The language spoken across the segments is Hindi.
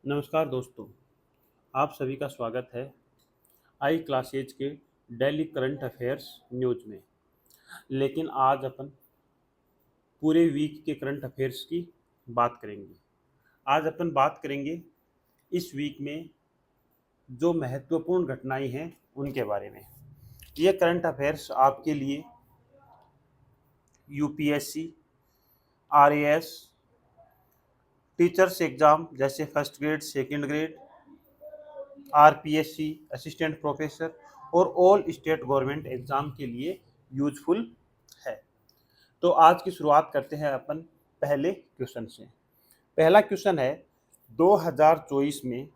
नमस्कार दोस्तों, आप सभी का स्वागत है आई क्लासेज के डेली करंट अफेयर्स न्यूज में। लेकिन आज अपन पूरे वीक के करंट अफेयर्स की बात करेंगे। आज अपन बात करेंगे इस वीक में जो महत्वपूर्ण घटनाएं हैं उनके बारे में। ये करंट अफेयर्स आपके लिए यूपीएससी, आरएएस, टीचर्स एग्ज़ाम जैसे first grade, second grade, RPSC, assistant professor और ऑल स्टेट गवर्नमेंट एग्ज़ाम के लिए यूजफुल है। तो आज की शुरुआत करते हैं अपन पहले क्वेश्चन से। पहला क्वेश्चन है 2024 में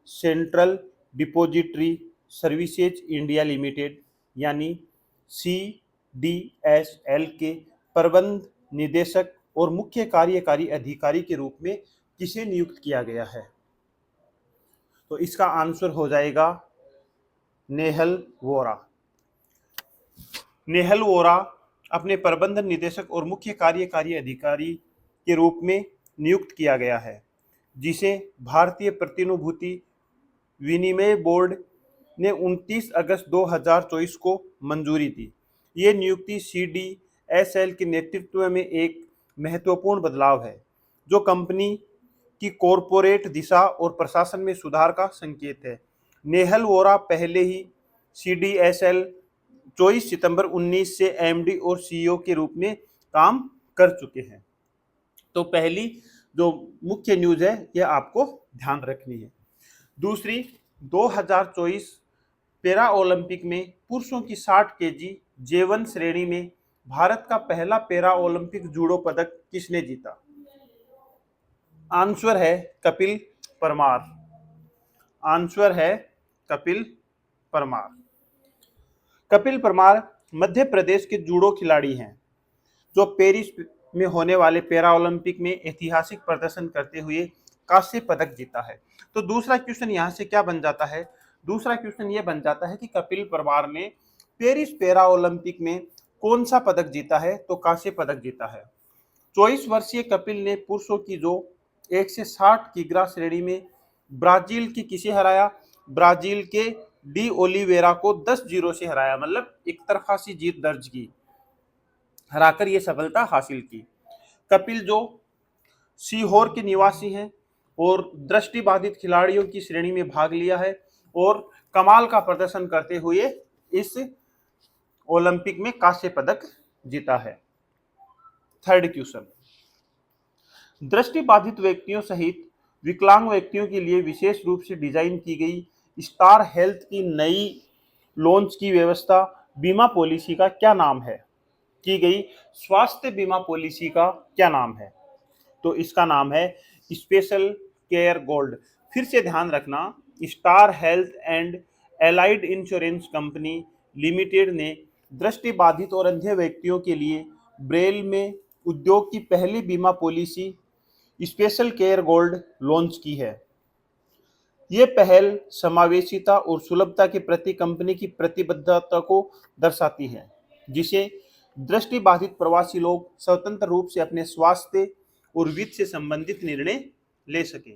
central depository services India limited यानी CDSL के प्रबंध निदेशक और मुख्य कार्यकारी अधिकारी के रूप में किसे नियुक्त किया गया है? तो इसका आंसर हो जाएगा नेहल वोरा। नेहल वोरा अपने प्रबंध निदेशक और मुख्य कार्यकारी अधिकारी के रूप में नियुक्त किया गया है, जिसे भारतीय प्रतिभूति विनिमय बोर्ड ने 29 अगस्त 2024 को मंजूरी दी। ये नियुक्ति CDSL के नेतृत्व में एक महत्वपूर्ण बदलाव है, जो कंपनी की कॉरपोरेट दिशा और प्रशासन में सुधार का संकेत है। नेहल वोरा पहले ही CDSL 24 सितंबर 19 से MD और CEO के रूप में काम कर चुके हैं। तो पहली जो मुख्य न्यूज है यह आपको ध्यान रखनी है। दूसरी, 2024 पैरा ओलंपिक में पुरुषों की 60 केजी J1 श्रेणी में भारत का पहला पैरा ओलंपिक जूडो पदक किसने जीता? आंसर है कपिल परमार। आंसर है कपिल परमार। कपिल परमार मध्य प्रदेश के जूडो खिलाड़ी हैं, जो पेरिस में होने वाले पैरा ओलंपिक में ऐतिहासिक प्रदर्शन करते हुए कांस्य पदक जीता है। तो दूसरा क्वेश्चन यहाँ से क्या बन जाता है? दूसरा क्वेश्चन ये बन जाता है कि कपिल परमार ने पेरिस पैरा ओलंपिक में कौन सा पदक जीता है? तो कांस्य पदक जीता है। 24 वर्षीय कपिल ने पुरुषों की जो 1 से 60 किग्रा श्रेणी में ब्राजील की किसे हराया? ब्राजील के डी ओलिवेरा को 10-0 से हराया, मतलब एक तरफा सी जीत दर्ज की, हराकर ये सफलता हासिल की। कपिल जो सीहोर के निवासी हैं और दृष्टिबाधित खिलाड़ियों की श्रेणी में भाग लिया है और कमाल का प्रदर्शन करते हुए इस ओलंपिक में कांस्य पदक जीता है। थर्ड क्वेश्चन, दृष्टिबाधित व्यक्तियों सहित विकलांग व्यक्तियों के लिए विशेष रूप से डिजाइन की गई स्टार हेल्थ की नई लॉन्च की व्यवस्था बीमा पॉलिसी का क्या नाम है? की गई स्वास्थ्य बीमा पॉलिसी का क्या नाम है? तो इसका नाम है स्पेशल केयर गोल्ड। फिर से ध्यान रखना, star health and allied insurance company limited ने दृष्टिबाधित और अंधे व्यक्तियों के लिए ब्रेल में उद्योग की पहली बीमा policy special care gold launch की है। ये पहल समावेशिता और सुलभता के प्रति कंपनी की प्रतिबद्धता को दर्शाती है, जिसे दृष्टिबाधित प्रवासी लोग स्वतंत्र रूप से अपने स्वास्थ्य और वित्त से संबंधित निर्णय ले सके।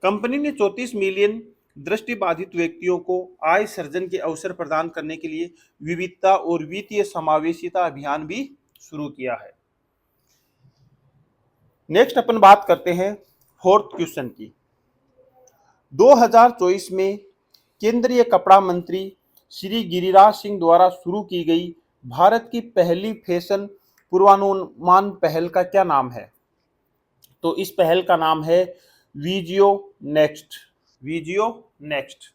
कंपनी ने 34 मिलियन दृष्टिबाधित व्यक्तियों को आय सर्जन के अवसर प्रदान करने के लिए विविधता और वित्तीय समावेशिता अभियान भी शुरू किया है। नेक्स्ट अपन बात करते हैं फोर्थ क्वेश्चन की। 2024 में केंद्रीय कपड़ा मंत्री श्री गिरिराज सिंह द्वारा शुरू की गई भारत की पहली फैशन पूर्वानुमान पहल का क्या नाम है? तो इस पहल का नाम है विजियो नेक्स्ट। विजियो नेक्स्ट।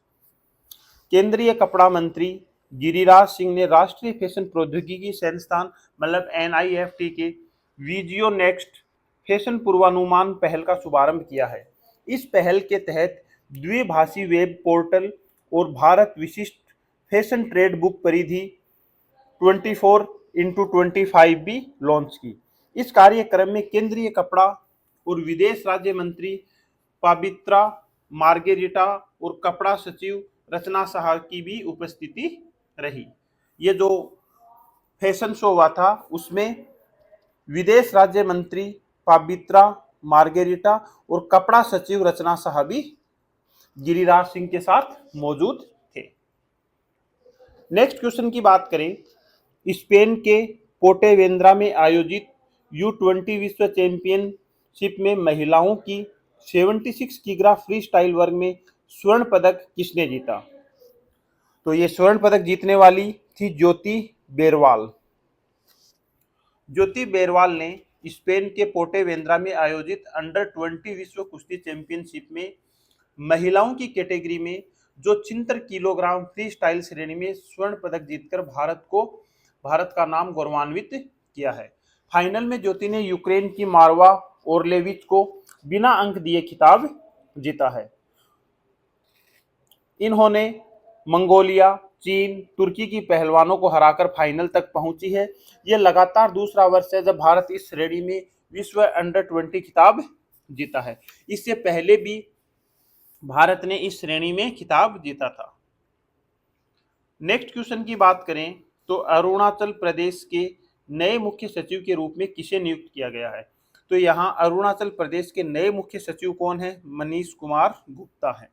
केंद्रीय कपड़ा मंत्री गिरिराज सिंह ने राष्ट्रीय फैशन प्रौद्योगिकी संस्थान मतलब NIFT के विजियो नेक्स्ट फैशन पूर्वानुमान पहल का शुभारंभ किया है। इस पहल के तहत द्विभाषी वेब पोर्टल और भारत विशिष्ट फैशन ट्रेड बुक परिधि 24x25 भी लॉन्च की। इस कार्यक्रम में केंद्रीय कपड़ा और विदेश राज्य मंत्री पवित्रा मार्गेरिटा और कपड़ा सचिव रचना साहा की भी उपस्थिति रही। ये जो फैशन शो हुआ था उसमें विदेश राज्य मंत्री पवित्रा मार्गेरिटा और कपड़ा सचिव रचना शाह भी गिरिराज सिंह के साथ मौजूद थे। नेक्स्ट क्वेश्चन की बात करें, स्पेन के पोर्टेवेंद्रा में आयोजित U20 विश्व चैंपियनशिप में महिलाओं की 76 किग्रा फ्री स्टाइल वर्ग में स्वर्ण पदक किसने जीता? तो ये स्वर्ण पदक जीतने वाली थी ज्योति बेरवाल। ज्योति बेरवाल ने स्पेन के पोर्टेवेंद्रा में आयोजित अंडर-20 विश्व कुश्ती चैंपियनशिप में महिलाओं की कैटेगरी में जो 76 किलोग्राम फ्री स्टाइल श्रेणी में स्वर्ण पदक जीतकर भारत का नाम गौरवान्वित किया है। फाइनल में ज्योति ने यूक्रेन की मारवा ओरलेविच को बिना अंक दिए खिताब जीता है। इन्होंने मंगोलिया, चीन, तुर्की की पहलवानों को हराकर फाइनल तक पहुंची है। यह लगातार दूसरा वर्ष है जब भारत इस श्रेणी में विश्व अंडर-20 खिताब जीता है। इससे पहले भी भारत ने इस श्रेणी में खिताब जीता था। नेक्स्ट क्वेश्चन की बात करें तो अरुणाचल प्रदेश के नए मुख्य सचिव के रूप में किसे नियुक्त किया गया है? तो यहाँ अरुणाचल प्रदेश के नए मुख्य सचिव कौन है? मनीष कुमार गुप्ता है।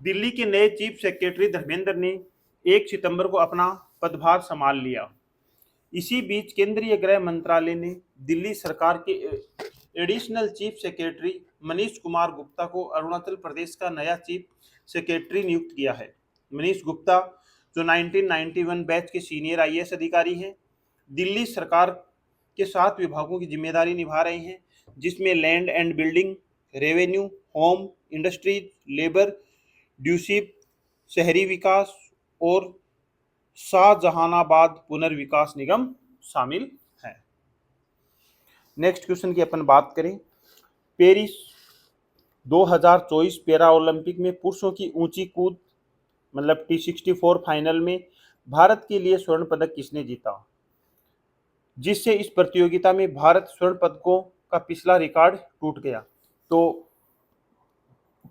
दिल्ली के नए चीफ सेक्रेटरी धर्मेंद्र ने 1 सितंबर को अपना पदभार संभाल लिया। इसी बीच केंद्रीय गृह मंत्रालय ने दिल्ली सरकार के additional chief secretary Manish Kumar Gupta को अरुणाचल प्रदेश का नया चीफ सेक्रेटरी नियुक्त किया है। मनीष गुप्ता जो 1991 बैच के सीनियर IAS अधिकारी हैं, दिल्ली सरकार के 7 विभागों की जिम्मेदारी निभा रहे हैं, जिसमें land and building, revenue, home, industries, labour, ड्यूसिप, शहरी विकास और शाहजहानाबाद पुनर्विकास निगम शामिल है। नेक्स्ट क्वेश्चन की अपन बात करें, पेरिस 2024 पैरा ओलंपिक में पुरुषों की ऊंची कूद मतलब T64 फाइनल में भारत के लिए स्वर्ण पदक किसने जीता, जिससे इस प्रतियोगिता में भारत स्वर्ण पदकों का पिछला रिकॉर्ड टूट गया? तो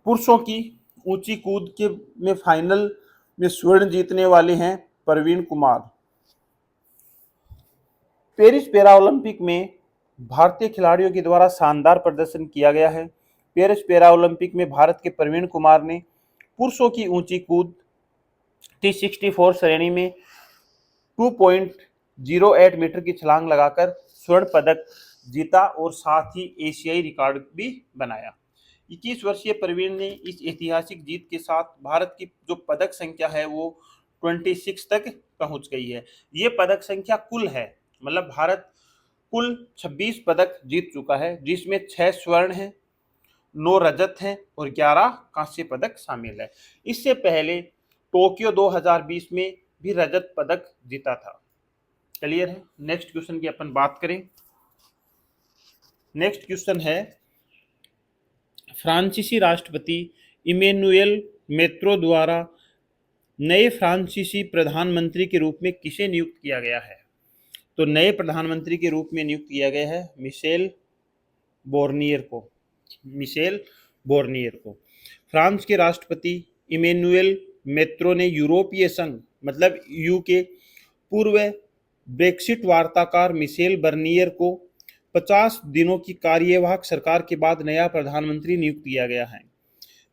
पुरुषों की ऊंची कूद के में फाइनल में स्वर्ण जीतने वाले हैं Praveen Kumar. Paris para Olympic में भारतीय खिलाड़ियों के द्वारा शानदार प्रदर्शन किया गया है। पेरिस पैरा ओलंपिक में भारत के प्रवीण कुमार ने पुरुषों की ऊंची कूद T64 श्रेणी में 2.08 मीटर की छलांग लगाकर स्वर्ण पदक जीता और साथ ही एशियाई रिकॉर्ड भी बनाया। 21 वर्षीय प्रवीण ने इस ऐतिहासिक जीत के साथ भारत की जो पदक संख्या है वो 26 तक पहुंच गई है। ये पदक संख्या कुल है, मतलब भारत कुल 26 पदक जीत चुका है, जिसमें 6 स्वर्ण हैं, 9 रजत हैं और 11 कांस्य पदक शामिल है। इससे पहले टोक्यो 2020 में भी रजत पदक जीता था। क्लियर है? नेक्स्ट क्वेश्चन की अपन बात करें। नेक्स्ट क्वेश्चन है, फ्रांसीसी राष्ट्रपति इमैनुएल मैक्रों द्वारा नए फ्रांसीसी प्रधानमंत्री के रूप में किसे नियुक्त किया गया है? तो नए प्रधानमंत्री के रूप में नियुक्त किया गया है मिशेल बोर्नियर को। फ्रांस के राष्ट्रपति इमैनुएल मैक्रों ने यूरोपीय संघ मतलब EU के पूर्व ब्रेक्सिट वार्ताकार मिशेल बर्नियर को 50 दिनों की कार्यवाहक सरकार के बाद नया प्रधानमंत्री नियुक्त किया गया है।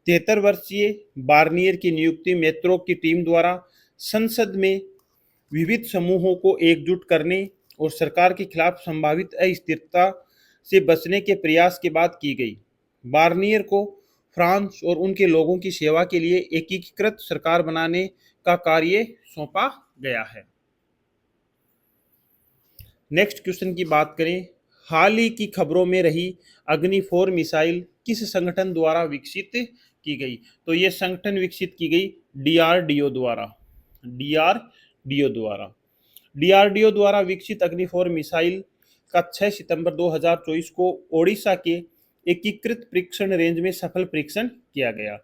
73 वर्षीय बार्नियर की नियुक्ति मैक्रों की टीम द्वारा संसद में विविध समूहों को एकजुट करने और सरकार के खिलाफ संभावित अस्थिरता से बचने के प्रयास के बाद की गई। बार्नियर को फ्रांस और उनके लोगों की सेवा के लिए एकीकृत सरकार बनाने का कार्य सौंपा गया है। नेक्स्ट क्वेश्चन की बात करें, हाल ही की खबरों में रही अग्नि-4 मिसाइल किस संगठन द्वारा विकसित की गई? तो ये संगठन विकसित की गई DRDO द्वारा विकसित अग्नि-4 मिसाइल का 6 सितंबर 2024 को ओडिशा के एकीकृत परीक्षण रेंज में सफल परीक्षण किया गया।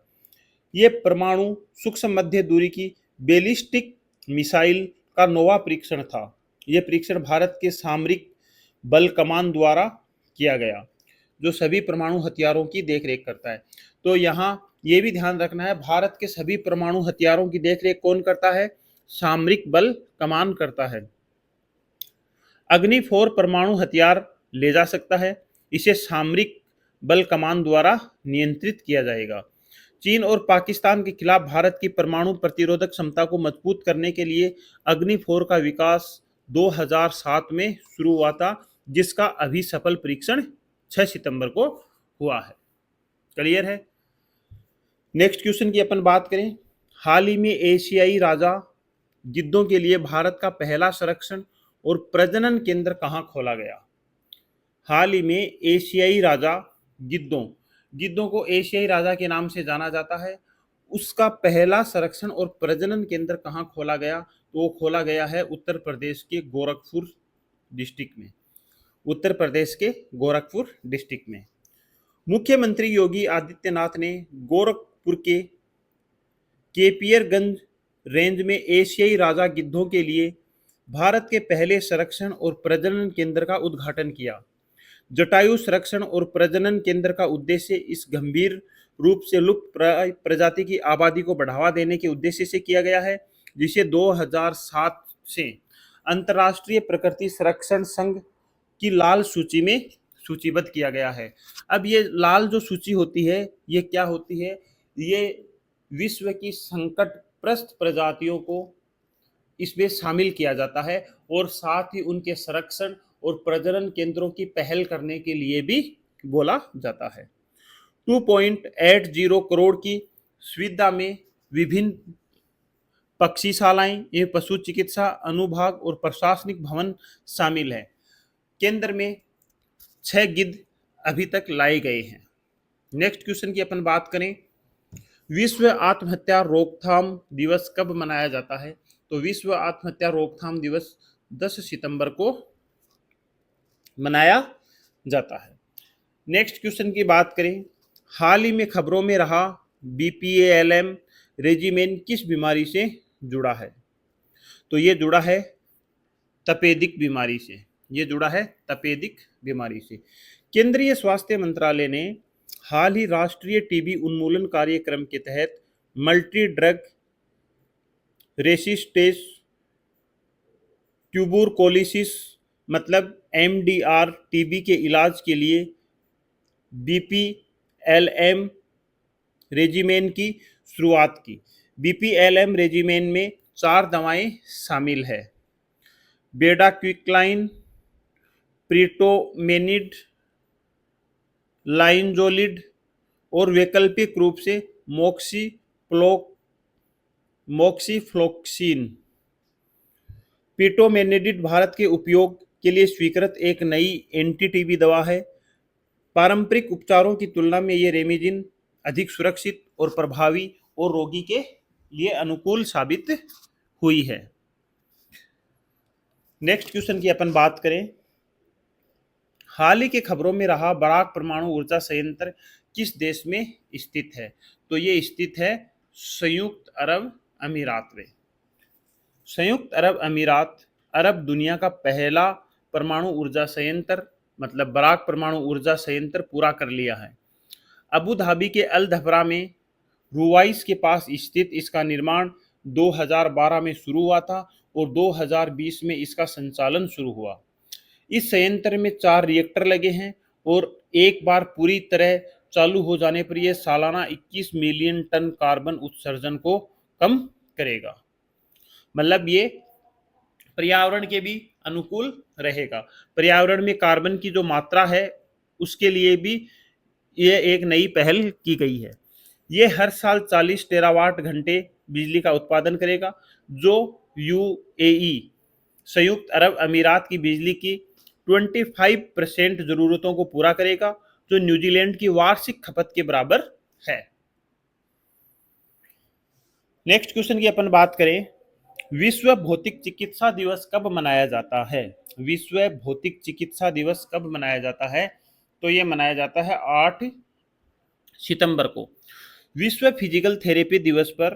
ये परमाणु सूक्ष्म मध्य दूरी की बैलिस्टिक मिसाइल का 9वां परीक्षण था। यह परीक्षण भारत के सामरिक बल कमान द्वारा किया गया, जो सभी परमाणु हथियारों की देखरेख करता है। तो यहाँ ये भी ध्यान रखना है, भारत के सभी परमाणु हथियारों की देखरेख कौन करता है? सामरिक बल कमान करता है। अग्नि-4 परमाणु हथियार ले जा सकता है। इसे सामरिक बल कमान द्वारा नियंत्रित किया जाएगा। चीन और पाकिस्तान के खिलाफ भारत की परमाणु प्रतिरोधक क्षमता को मजबूत करने के लिए अग्नि 4 का विकास 2007 में शुरू हुआ था, जिसका अभी सफल परीक्षण 6 सितंबर को हुआ है। क्लियर है। नेक्स्ट क्वेश्चन की अपन बात करें। हाल ही में एशियाई राजा गिद्धों के लिए भारत का पहला संरक्षण और प्रजनन केंद्र कहाँ खोला गया? हाल ही में एशियाई राजा गिद्धों को एशियाई राजा के नाम से जाना जाता है। उसका पहला संरक्षण और प्रजनन केंद्र कहाँ खोला गया? तो वो खोला गया है उत्तर प्रदेश के गोरखपुर डिस्ट्रिक्ट में। उत्तर प्रदेश के गोरखपुर डिस्ट्रिक्ट में मुख्यमंत्री योगी आदित्यनाथ ने गोरखपुर के केपियरगंज रेंज में एशियाई राजा गिद्धों के लिए भारत के पहले संरक्षण और प्रजनन केंद्र का उद्घाटन किया। जटायु संरक्षण और प्रजनन केंद्र का उद्देश्य इस गंभीर रूप से लुप्त प्रजाति की आबादी को बढ़ावा देने के उद्देश्य से किया गया है, जिसे 2007 से अंतर्राष्ट्रीय प्रकृति संरक्षण संघ की लाल सूची में सूचीबद्ध किया गया है। अब ये लाल जो सूची होती है ये क्या होती है? ये विश्व की संकटग्रस्त प्रजातियों को इसमें शामिल किया जाता है और साथ ही उनके संरक्षण और प्रजनन केंद्रों की पहल करने के लिए भी बोला जाता है। 2.80 करोड़ की सुविधा में विभिन्न पक्षीशालाएं एवं पशु चिकित्सा अनुभाग और प्रशासनिक भवन शामिल है। केंद्र में 6 गिद्ध अभी तक लाए गए हैं। नेक्स्ट क्वेश्चन की अपन बात करें। विश्व आत्महत्या रोकथाम दिवस कब मनाया जाता है? तो विश्व आत्महत्या रोकथाम दिवस 10 सितंबर को मनाया जाता है। नेक्स्ट क्वेश्चन की बात करें। हाल ही में खबरों में रहा BPALM रेजिमेन किस बीमारी से जुड़ा है? तो ये जुड़ा है तपेदिक बीमारी से। ये जुड़ा है तपेदिक बीमारी से। केंद्रीय स्वास्थ्य मंत्रालय ने हाल ही राष्ट्रीय टीबी उन्मूलन कार्यक्रम के तहत मल्टी ड्रग रेसिस्टेंस ट्यूबरकुलोसिस मतलब MDR टीबी के इलाज के लिए BPLM रेजिमेन की शुरुआत की। BPLM रेजिमेन में 4 दवाएं शामिल है: बेडाक्विक्लाइन, प्रीटोमेनिड, लाइनजोलिड और वैकल्पिक रूप से मोक्सीफ्लोक्सिन। प्रीटोमेनिड भारत के उपयोग के लिए स्वीकृत एक नई एंटी टीबी दवा है। पारंपरिक उपचारों की तुलना में ये रेमिजिन अधिक सुरक्षित और प्रभावी और रोगी के लिए अनुकूल साबित हुई है। नेक्स्ट क्वेश्चन की अपन बात करें। हाल ही के खबरों में रहा बराक परमाणु ऊर्जा संयंत्र किस देश में स्थित है? तो ये स्थित है संयुक्त अरब अमीरात में। संयुक्त अरब अमीरात अरब दुनिया का पहला परमाणु ऊर्जा संयंत्र मतलब बराक परमाणु ऊर्जा संयंत्र पूरा कर लिया है। अबू धाबी के अल धफरा में रुवाइस के पास स्थित इसका निर्माण 2012 में शुरू हुआ था और 2020 में इसका संचालन शुरू हुआ। इस संयंत्र में 4 रिएक्टर लगे हैं और एक बार पूरी तरह चालू हो जाने पर यह सालाना 21 मिलियन टन कार्बन उत्सर्जन को कम करेगा। मतलब ये पर्यावरण के भी अनुकूल रहेगा। पर्यावरण में कार्बन की जो मात्रा है उसके लिए भी ये एक नई पहल की गई है। ये हर साल 40 टेरावाट घंटे बिजली का उत्पादन करेगा, जो UAE संयुक्त अरब अमीरात की बिजली की 25% जरूरतों को पूरा करेगा, जो न्यूजीलैंड की वार्षिक खपत के बराबर है। नेक्स्ट क्वेश्चन की अपन बात करें। विश्व भौतिक चिकित्सा दिवस कब मनाया जाता है? विश्व भौतिक चिकित्सा दिवस कब मनाया जाता है? तो ये मनाया जाता है 8 सितंबर को। विश्व फिजिकल थेरेपी दिवस पर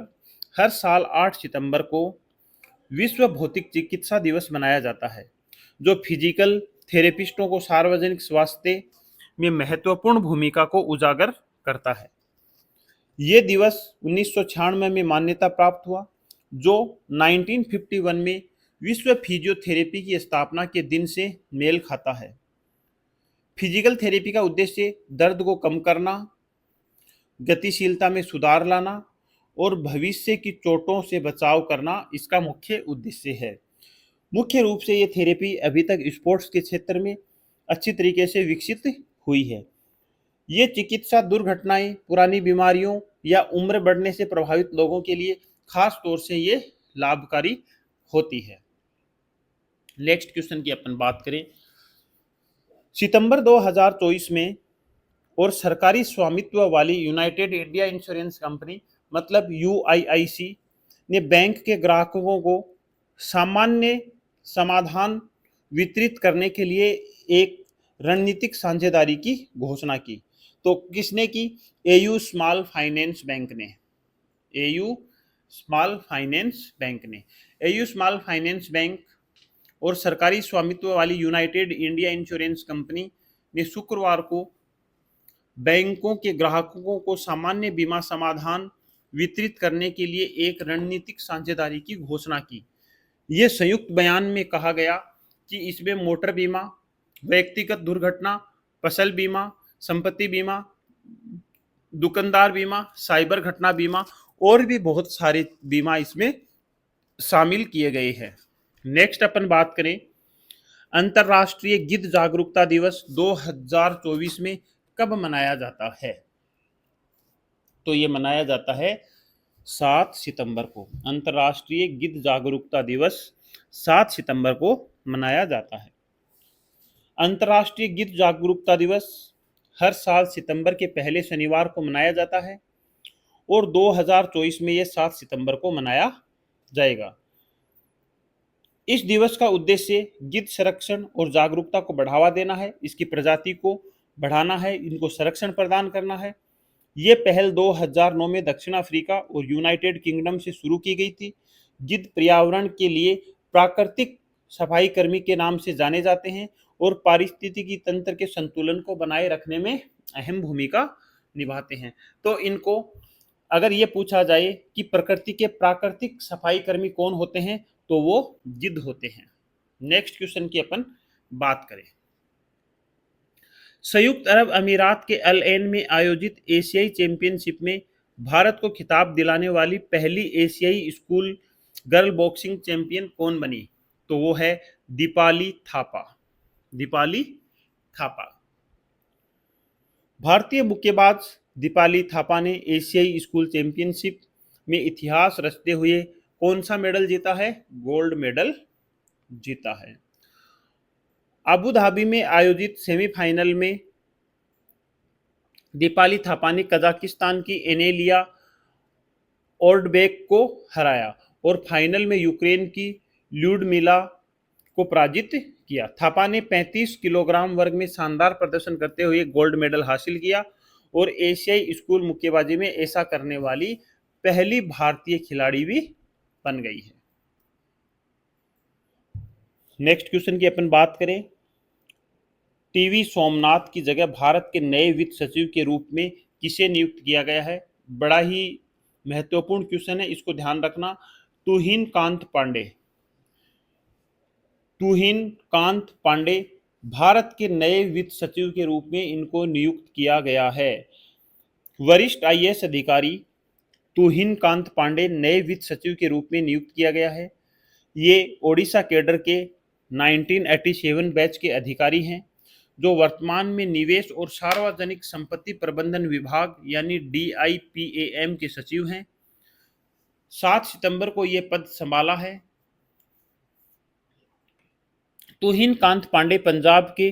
हर साल 8 सितंबर को विश्व भौतिक चिकित्सा दिवस मनाया जाता है, जो फिजिकल थेरेपिस्टों को सार्वजनिक स्वास्थ्य में महत्वपूर्ण भूमिका को उजागर करता है। ये दिवस 1996 में मान्यता प्राप्त हुआ, जो 1951 में विश्व फिजियोथेरेपी की स्थापना के दिन से मेल खाता है। फिजिकल थेरेपी का उद्देश्य दर्द को कम करना, गतिशीलता में सुधार लाना और भविष्य की चोटों से बचाव करना इसका मुख्य उद्देश्य है। मुख्य रूप से ये थेरेपी अभी तक स्पोर्ट्स के क्षेत्र में अच्छी तरीके से विकसित हुई है। ये चिकित्सा दुर्घटनाएं, पुरानी बीमारियों या उम्र बढ़ने से प्रभावित लोगों के लिए खास तौर से ये लाभकारी होती है। नेक्स्ट क्वेश्चन की अपन बात करें, सितंबर 2024 में और सरकारी स्वामित्व वाली यूनाइटेड इंडिया इंश्योरेंस कंपनी मतलब UIIC ने बैंक के ग्राहकों को सामान्य समाधान वितरित करने के लिए एक रणनीतिक साझेदारी की घोषणा की। तो किसने की? AU स्मॉल फाइनेंस बैंक ने। AU स्मॉल फाइनेंस बैंक ने। AU स्मॉल फाइनेंस बैंक और सरकारी स्वामित्व वाली यूनाइटेड इंडिया इंश्योरेंस कंपनी ने शुक्रवार को बैंकों के ग्राहकों को सामान्य बीमा समाधान वितरित करने के लिए एक रणनीतिक साझेदारी की घोषणा की। ये संयुक्त बयान में कहा गया कि इसमें मोटर बीमा, व्यक्तिगत दुर्घटना, फसल बीमा, संपत्ति बीमा, दुकानदार बीमा, साइबर घटना बीमा और भी बहुत सारे बीमा इसमें शामिल किए गए हैं। नेक्स्ट अपन बात करें, अंतर्राष्ट्रीय गिद्ध जागरूकता दिवस 2024 में कब मनाया जाता है? तो ये मनाया जाता है 7 सितंबर को। अंतर्राष्ट्रीय गिद्ध जागरूकता दिवस 7 सितंबर को मनाया जाता है। अंतर्राष्ट्रीय गिद्ध जागरूकता दिवस हर साल सितंबर के पहले शनिवार को मनाया जाता है और 2024 में ये 7 सितंबर को मनाया जाएगा। इस दिवस का उद्देश्य गिद्ध संरक्षण और जागरूकता को बढ़ावा देना है, इसकी प्रजाति को बढ़ाना है, इनको संरक्षण प्रदान करना है। ये पहल 2009 में दक्षिण अफ्रीका और यूनाइटेड किंगडम से शुरू की गई थी। गिद्ध पर्यावरण के लिए प्राकृतिक सफाई कर्मी के नाम से जाने जाते हैं और पारिस्थितिकी तंत्र के संतुलन को बनाए रखने में अहम भूमिका निभाते हैं। तो इनको अगर ये पूछा जाए कि प्रकृति के प्राकृतिक सफाई कर्मी कौन होते हैं तो वो गिद्ध होते हैं। नेक्स्ट क्वेश्चन की अपन बात करें, संयुक्त अरब अमीरात के अल एन में आयोजित एशियाई चैंपियनशिप में भारत को खिताब दिलाने वाली पहली एशियाई स्कूल गर्ल बॉक्सिंग चैंपियन कौन बनी? तो वो है दीपाली थापा। दीपाली थापा। भारतीय मुक्केबाज दीपाली थापा ने एशियाई स्कूल चैंपियनशिप में इतिहास रचते हुए कौन सा मेडल जीता है? गोल्ड मेडल जीता है। अबू धाबी में आयोजित सेमीफाइनल में दीपाली थापा ने कजाकिस्तान की एनेलिया ओर्डबेक को हराया और फाइनल में यूक्रेन की ल्यूडमिला को पराजित किया। थापा ने 35 किलोग्राम वर्ग में शानदार प्रदर्शन करते हुए गोल्ड मेडल हासिल किया और एशियाई स्कूल मुक्केबाजी में ऐसा करने वाली पहली भारतीय खिलाड़ी भी बन गई है। नेक्स्ट क्वेश्चन की अपन बात करें, टीवी सोमनाथ की जगह भारत के नए वित्त सचिव के रूप में किसे नियुक्त किया गया है? बड़ा ही महत्वपूर्ण क्वेश्चन है, इसको ध्यान रखना। तुहिन कांत पांडे। तुहिन कांत पांडे भारत के नए वित्त सचिव के रूप में इनको नियुक्त किया गया है। वरिष्ठ IAS अधिकारी तुहिन कांत पांडे नए वित्त सचिव के रूप में नियुक्त किया गया है। ये ओडिशा कैडर के 1987 बैच के अधिकारी हैं जो वर्तमान में निवेश और सार्वजनिक संपत्ति प्रबंधन विभाग यानी DIPAM के सचिव हैं। 7 सितंबर को ये पद संभाला है। तुहिन कांत पांडे पंजाब के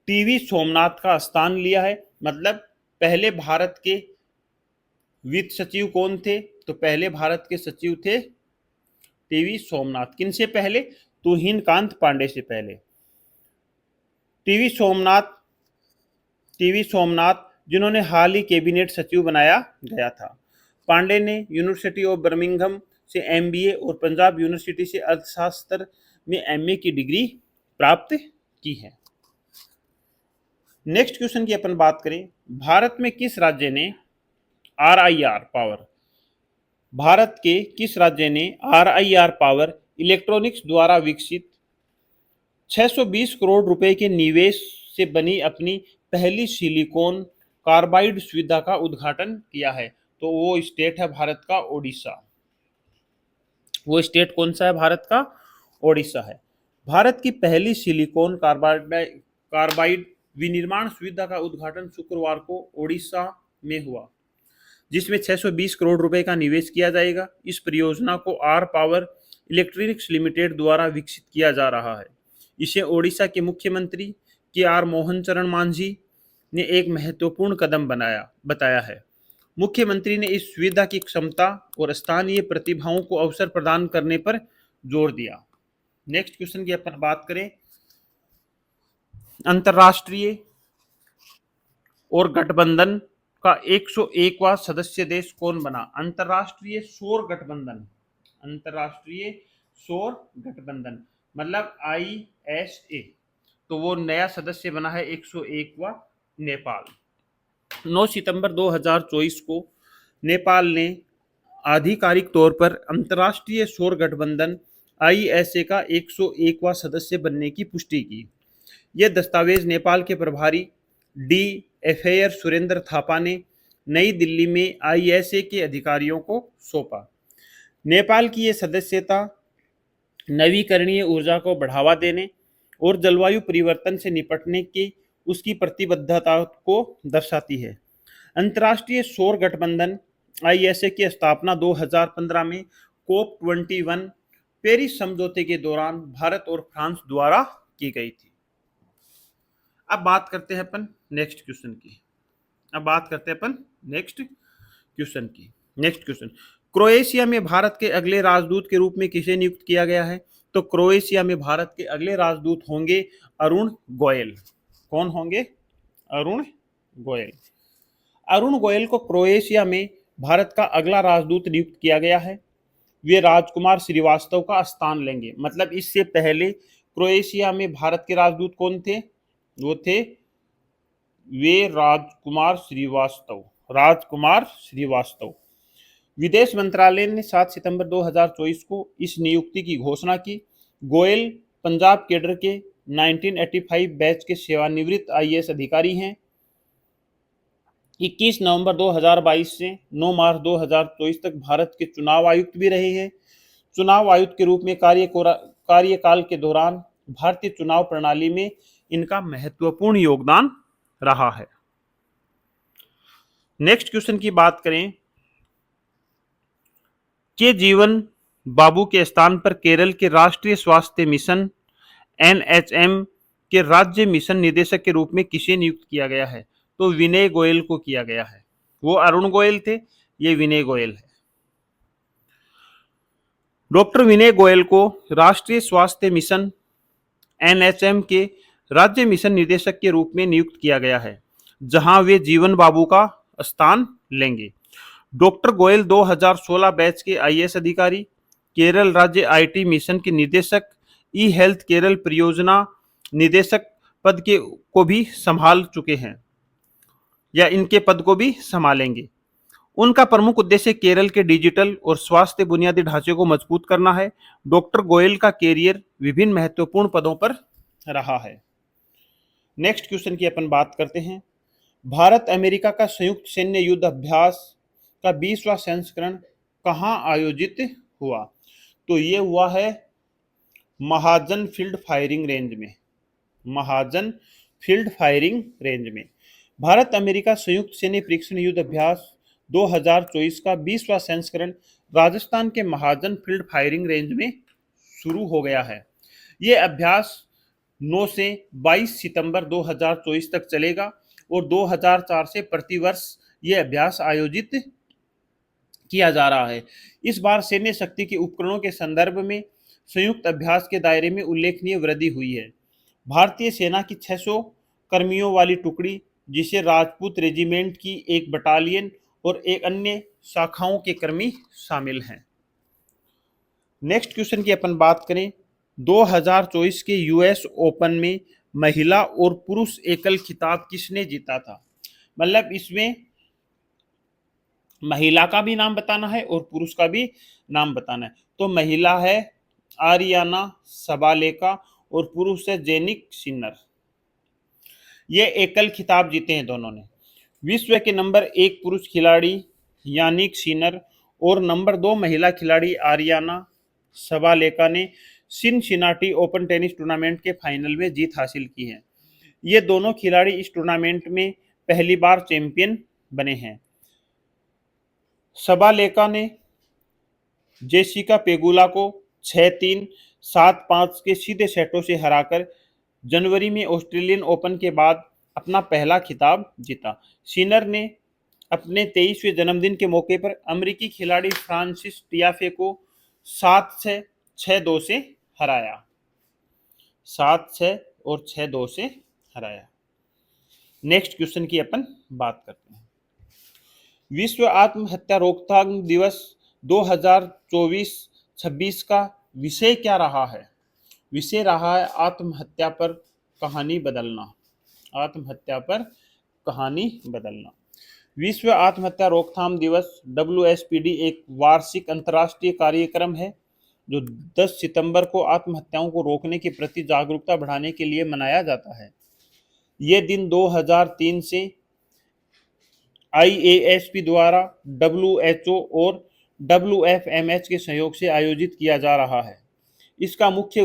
टीवी सोमनाथ का स्थान लिया है। मतलब पहले भारत के वित्त सचिव कौन थे? तो पहले भारत के सचिव थे टीवी सोमनाथ। किन से पहले? तुहिन कांत पांडे से पहले। टीवी सोमनाथ जिन्होंने हाल ही कैबिनेट सचिव बनाया गया था। पांडे ने यूनिवर्सिटी ऑफ बर्मिंघम से MBA और पंजाब यूनिवर्सिटी से अर्थशास्त्र में MA की डिग्री प्राप्त की है। नेक्स्ट क्वेश्चन की अपन बात करें, भारत में किस राज्य ने RIR पावर, भारत के किस राज्य ने RIR पावर इलेक्ट्रॉनिक्स द्वारा विकसित 620 करोड़ रुपए के निवेश से बनी अपनी पहली सिलिकॉन कार्बाइड सुविधा का उद्घाटन किया है? तो वो स्टेट है भारत का ओडिशा। वो स्टेट कौन सा है भारत का? ओडिशा है। भारत की पहली सिलिकॉन कार्बाइड विनिर्माण सुविधा का उद्घाटन शुक्रवार को ओडिशा में हुआ, जिसमें 620 करोड़ रुपए का निवेश किया जाएगा। इस परियोजना को आर पावर इलेक्ट्रॉनिक्स लिमिटेड द्वारा विकसित किया जा रहा है। इसे ओडिशा के मुख्यमंत्री के आर मोहन चरण मांझी ने एक महत्वपूर्ण कदम बताया है। मुख्यमंत्री ने इस सुविधा की क्षमता और स्थानीय प्रतिभाओं को अवसर प्रदान करने पर जोर दिया। नेक्स्ट क्वेश्चन की अपन बात करें, अंतरराष्ट्रीय और गठबंधन का 101वां सदस्य देश कौन बना? अंतरराष्ट्रीय सौर गठबंधन, अंतरराष्ट्रीय सौर गठबंधन मतलब ISA, तो वो नया सदस्य बना है 101वां नेपाल। 9 सितंबर 2024 को नेपाल ने आधिकारिक तौर पर अंतर्राष्ट्रीय सौर गठबंधन ISA का 101वां सदस्य बनने की पुष्टि की। यह दस्तावेज नेपाल के प्रभारी डी अफेयर सुरेंद्र थापा ने नई दिल्ली में ISA के अधिकारियों को सौंपा। नेपाल की यह सदस्यता नवीकरणीय ऊर्जा को बढ़ावा देने और जलवायु परिवर्तन से निपटने की उसकी प्रतिबद्धता को दर्शाती है। अंतर्राष्ट्रीय सौर गठबंधन ISA की स्थापना 2015 में COP21 पेरिस समझौते के दौरान भारत और फ्रांस द्वारा की गई थी। अब बात करते हैं अपन नेक्स्ट क्वेश्चन की। नेक्स्ट क्वेश्चन, क्रोएशिया में भारत के अगले राजदूत के रूप में किसे नियुक्त किया गया है? तो क्रोएशिया में भारत के अगले राजदूत होंगे अरुण गोयल। कौन होंगे? अरुण गोयल। अरुण गोयल को क्रोएशिया में भारत का अगला राजदूत नियुक्त किया गया है। वे राजकुमार श्रीवास्तव का स्थान लेंगे। मतलब इससे पहले क्रोएशिया में भारत के राजदूत कौन थे? वो थे राजकुमार श्रीवास्तव। विदेश मंत्रालय ने 7 सितंबर 2024 को इस नियुक्ति की घोषणा की। गोयल पंजाब कैडर के 1985 बैच के सेवानिवृत्त IAS अधिकारी हैं। 21 नवंबर 2022 से 9 मार्च 2024 तक भारत के चुनाव आयुक्त भी रहे हैं। चुनाव आयुक्त के रूप में कार्यकाल के दौरान भारतीय चुनाव प्रणाली में इनका महत्वपूर्ण योगदान रहा है। नेक्स्ट क्वेश्चन की बात करें, के जीवन बाबू के स्थान पर केरल के राष्ट्रीय स्वास्थ्य मिशन NHM के राज्य मिशन निदेशक के रूप में किसे नियुक्त किया गया है? तो विनय गोयल को किया गया है। वो अरुण गोयल थे, ये विनय गोयल है। डॉक्टर विनय गोयल को राष्ट्रीय स्वास्थ्य मिशन NHM के राज्य मिशन निदेशक के रूप में नियुक्त किया गया है, जहां वे जीवन बाबू का स्थान लेंगे। डॉक्टर गोयल 2016 बैच के IAS अधिकारी, केरल राज्य IT मिशन के निदेशक, ई हेल्थ केरल परियोजना निदेशक पद को भी संभाल चुके हैं या इनके पद को भी संभालेंगे। उनका प्रमुख उद्देश्य केरल के डिजिटल और स्वास्थ्य बुनियादी ढांचे को मजबूत करना है। डॉक्टर गोयल का कैरियर विभिन्न महत्वपूर्ण पदों पर रहा है। नेक्स्ट क्वेश्चन की अपन बात करते हैं, भारत अमेरिका का संयुक्त सैन्य युद्ध अभ्यास का 20वां संस्करण कहां आयोजित हुआ? तो ये हुआ है महाजन फील्ड फायरिंग रेंज में। भारत अमेरिका संयुक्त सैन्य परीक्षण युद्ध अभ्यास 2024 का 20वां संस्करण राजस्थान के महाजन फील्ड फायरिंग रेंज में शुरू हो गया है। ये अभ्यास 9 से 22 सितंबर 2024 तक चलेगा और 2004 से प्रतिवर्ष ये अभ्यास आयोजित किया जा रहा है। इस बार सैन्य शक्ति के उपकरणों के संदर्भ में संयुक्त अभ्यास के दायरे में उल्लेखनीय वृद्धि हुई है। भारतीय सेना की 600 कर्मियों वाली टुकड़ी, जिसे राजपूत रेजिमेंट की एक बटालियन और एक अन्य शाखाओं के कर्मी शामिल हैं। नेक्स्ट क्वेश्चन की अपन बात करें, 2024 के US ओपन में महिला और पुरुष एकल खिताब किसने जीता था? मतलब इसमें महिला का भी नाम बताना है और पुरुष का भी नाम बताना है। तो महिला है आरियाना सबालेका और पुरुष है जेनिक सिन्नर। ये एकल खिताब जीते हैं दोनों ने। विश्व के नंबर 1 पुरुष खिलाड़ी यानिक सिनर और नंबर 2 महिला खिलाड़ी आरियाना सबालेका ने सिनसिनाटी ओपन टेनिस टूर्नामेंट के फाइनल में जीत हासिल की है। ये दोनों खिलाड़ी इस टूर्नामेंट में पहली बार चैंपियन बने हैं। सबालेका ने जेसिका पेगुला को 6-3, 7-5 के सीधे सेटों से हराकर जनवरी में ऑस्ट्रेलियन ओपन के बाद अपना पहला खिताब जीता। सिनर ने अपने 23वें जन्मदिन के मौके पर अमेरिकी खिलाड़ी फ्रांसिस टियाफे को 7-6, 6-2 से हराया। 7-6 और 6-2 से हराया। नेक्स्ट क्वेश्चन की अपन बात करते हैं। विश्व आत्महत्या रोकथाम दिवस 2024-26 का विषय क्या रहा है? विषय रहा है आत्महत्या पर कहानी बदलना। आत्महत्या पर कहानी बदलना। विश्व आत्महत्या रोकथाम दिवस WSPD एक वार्षिक अंतर्राष्ट्रीय कार्यक्रम है जो 10 सितंबर को आत्महत्याओं को रोकने के प्रति जागरूकता बढ़ाने के लिए मनाया जाता है। ये दिन 2003 से IASP द्वारा WHO और WFMH के सहयोग से आयोजित किया जा रहा है। इसका मुख्य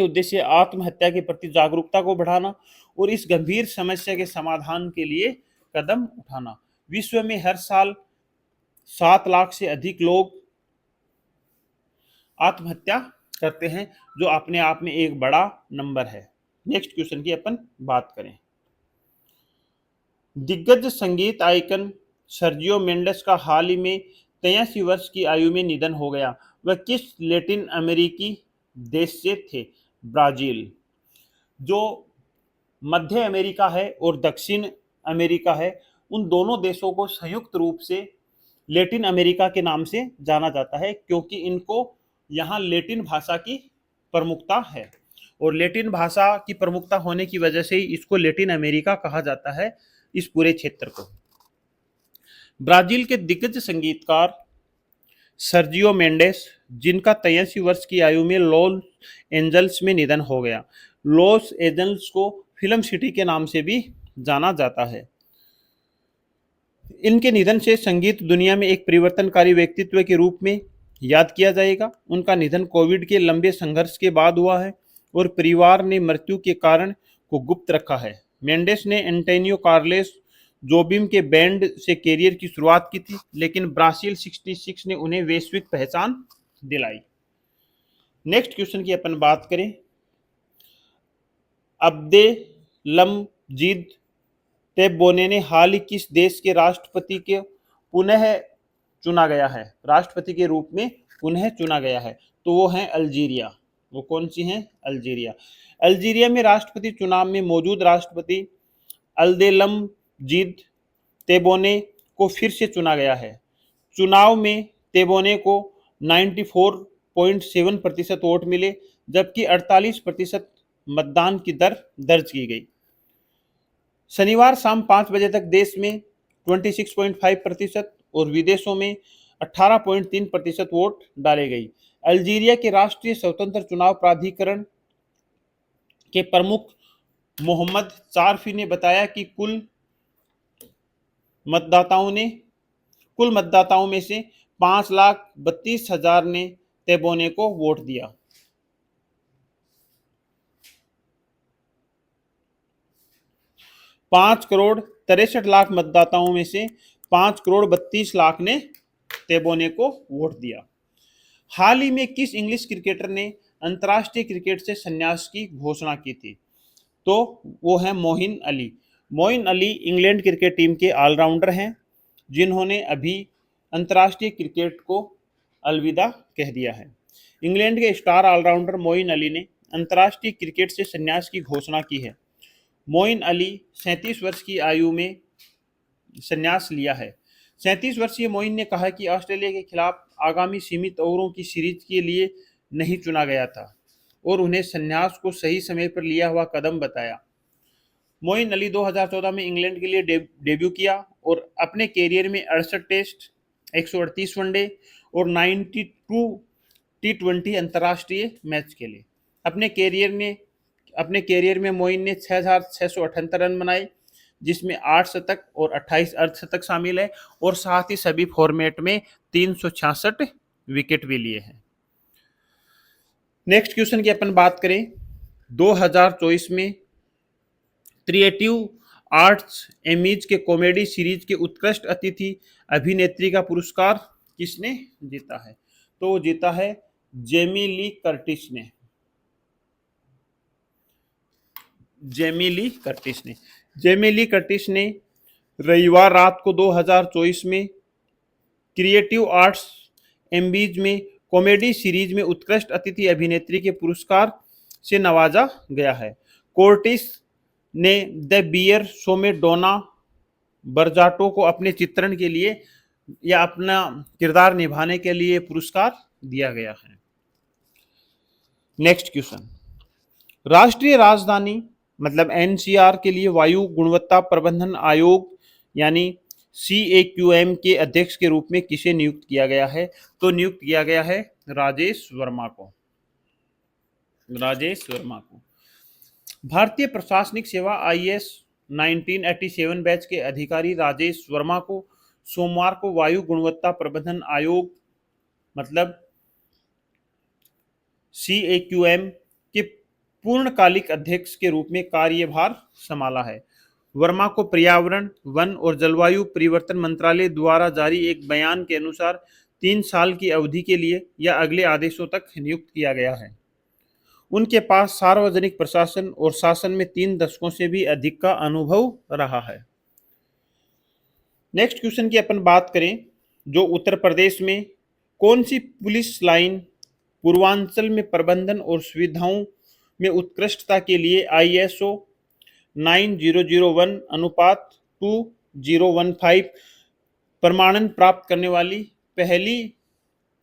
उद्देश्य आत्महत्या के प्रति जागरूकता को बढ़ाना और इस गंभीर समस्या के समाधान के लिए कदम उठाना। विश्व में हर साल 7 लाख से अधिक लोग आत्महत्या करते हैं, जो अपने आप में एक बड़ा नंबर है। नेक्स्ट क्वेश्चन की अपन बात करें। दिग्गज संगीत आइकन सर्जियो मेंडेस का हाल ही में 83 वर्ष की आयु में निधन हो गया। वह किस लैटिन अमेरिकी देश से थे? ब्राजील। जो मध्य अमेरिका है और दक्षिण अमेरिका है, उन दोनों देशों को संयुक्त रूप से लैटिन अमेरिका के नाम से जाना जाता है, क्योंकि इनको यहाँ लैटिन भाषा की प्रमुखता है और लैटिन भाषा की प्रमुखता होने की वजह से ही इसको लैटिन अमेरिका कहा जाता है, इस पूरे क्षेत्र को। ब्राजील के दिग्गज संगीतकार सर्जियो मेंडेस, जिनका 83 वर्ष की आयु में लॉस एंजल्स में निधन हो गया। लॉस एंजल्स को फिल्म सिटी के नाम से भी जाना जाता है। इनके निधन से संगीत दुनिया में एक परिवर्तनकारी व्यक्तित्व के रूप में याद किया जाएगा। उनका निधन कोविड के लंबे संघर्ष के बाद हुआ है और परिवार ने मृत्यु के कारण को गुप्त रखा है। मेंडेस ने एंटोनियो कार्लोस जोबिम के बैंड से करियर की शुरुआत की थी, लेकिन ब्राजील 66 ने उन्हें वैश्विक पहचान दिलाई। नेक्स्ट क्वेश्चन की अपन बात करें। अब्देलमजीद टेब्बोने ने हाल ही किस देश के राष्ट्रपति के पुनः चुना गया है? राष्ट्रपति के रूप में पुनः चुना गया है, तो वो है अल्जीरिया। वो कौन सी है? अल्जीरिया। अल्जीरिया में राष्ट्रपति चुनाव में मौजूद राष्ट्रपति अब्देलमजीद टेब्बोने को फिर से चुना गया है। चुनाव में टेब्बोने को 94.7% वोट मिले, जबकि 48% मतदान की दर दर्ज की गई। शनिवार शाम 5 बजे तक देश में 26.5% और विदेशों में 18.3% वोट डाले गई। अल्जीरिया के राष्ट्रीय स्वतंत्र चुनाव प्राधिकरण के प्रमुख मोहम्मद चारफी ने बताया कि कुल मतदाताओं में से 5,32,000 ने टेब्बोने को वोट दिया। पाँच करोड़ 63 लाख मतदाताओं में से 5,32,00,000 ने टेब्बोने को वोट दिया। हाल ही में किस इंग्लिश क्रिकेटर ने अंतर्राष्ट्रीय क्रिकेट से संन्यास की घोषणा की थी? तो वो है Moeen Ali. Moeen Ali England cricket team के ऑलराउंडर हैं, जिन्होंने अभी अंतर्राष्ट्रीय क्रिकेट को अलविदा कह दिया है। इंग्लैंड के स्टार ऑलराउंडर मोइन अली ने अंतर्राष्ट्रीय क्रिकेट से संन्यास की घोषणा की है। मोइन अली 37 वर्ष की आयु में संन्यास लिया है। 37 वर्षीय मोइन ने कहा कि ऑस्ट्रेलिया के खिलाफ आगामी सीमित ओवरों की सीरीज के लिए नहीं चुना गया था और उन्हें संन्यास को सही समय पर लिया हुआ कदम बताया। मोइन अली 2014 में इंग्लैंड के लिए डेब्यू किया और अपने कैरियर में 68 टेस्ट, 138 वनडे और 92 T20 अंतर्राष्ट्रीय मैच खेले। अपने कैरियर में मोइन ने 6,678 रन बनाए, जिसमें 8 शतक और 28 अर्धशतक शामिल है, और साथ ही सभी फॉर्मेट में 366 विकेट भी लिए हैं। नेक्स्ट क्वेश्चन की अपन बात करें, 2024 में क्रिएटिव आर्ट्स एमीज के कॉमेडी सीरीज के उत्कृष्ट अतिथि अभिनेत्री का पुरस्कार किसने जीता है? तो वो जीता है जेमी ली कर्टिस ने। जेमी ली कर्टिस ने रविवार रात को 2024 में क्रिएटिव आर्ट्स एम्बीज में कॉमेडी सीरीज में उत्कृष्ट अतिथि अभिनेत्री के पुरस्कार से नवाजा गया है। कोर्टिस ने द बियर शो में डोना बर्जाटो को अपने चित्रण के लिए या अपना किरदार निभाने के लिए पुरस्कार दिया गया है। नेक्स्ट क्वेश्चन, राष्ट्रीय राजधानी मतलब एनसीआर के लिए वायु गुणवत्ता प्रबंधन आयोग यानी CAQM के अध्यक्ष के रूप में किसे नियुक्त किया गया है? तो नियुक्त किया गया है राजेश वर्मा को। भारतीय प्रशासनिक सेवा IAS 1987 बैच के अधिकारी राजेश वर्मा को सोमवार को वायु गुणवत्ता प्रबंधन आयोग मतलब CAQM के पूर्णकालिक अध्यक्ष के रूप में कार्यभार संभाला है। वर्मा को पर्यावरण, वन और जलवायु परिवर्तन मंत्रालय द्वारा जारी एक बयान के अनुसार 3 साल की अवधि के लिए या अगले आदेशों तक नियुक्त किया गया है। उनके पास सार्वजनिक प्रशासन और शासन में 3 दशकों से भी अधिक का अनुभव रहा है। नेक्स्ट क्वेश्चन की अपन बात करें, जो उत्तर प्रदेश में कौन सी पुलिस लाइन पूर्वांचल में प्रबंधन और सुविधाओं में उत्कृष्टता के लिए ISO 9001/2015 प्रमाणन प्राप्त करने वाली पहली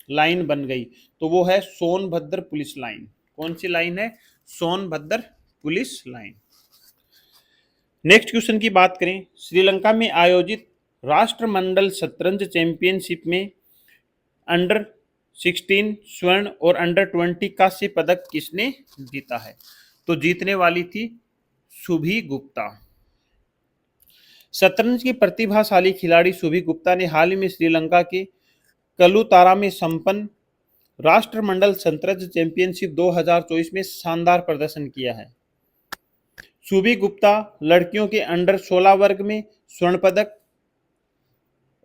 लाइन बन गई? तो वो है सोनभद्र पुलिस लाइन। कौन सी लाइन है? Sonbhadra police line. Next question की बात करें, श्रीलंका में आयोजित राष्ट्रमंडल शतरंज चैंपियनशिप में अंडर 16 स्वर्ण और अंडर 20 कांस्य पदक किसने जीता है? तो जीतने वाली थी सुभी गुप्ता। शतरंज की प्रतिभाशाली खिलाड़ी सुभी गुप्ता ने हाल ही में श्रीलंका के कलुतारा में संपन्न राष्ट्रमंडल शतरंज चैंपियनशिप 2024 में शानदार प्रदर्शन किया है। सुभी गुप्ता लड़कियों के अंडर 16 वर्ग में स्वर्ण पदक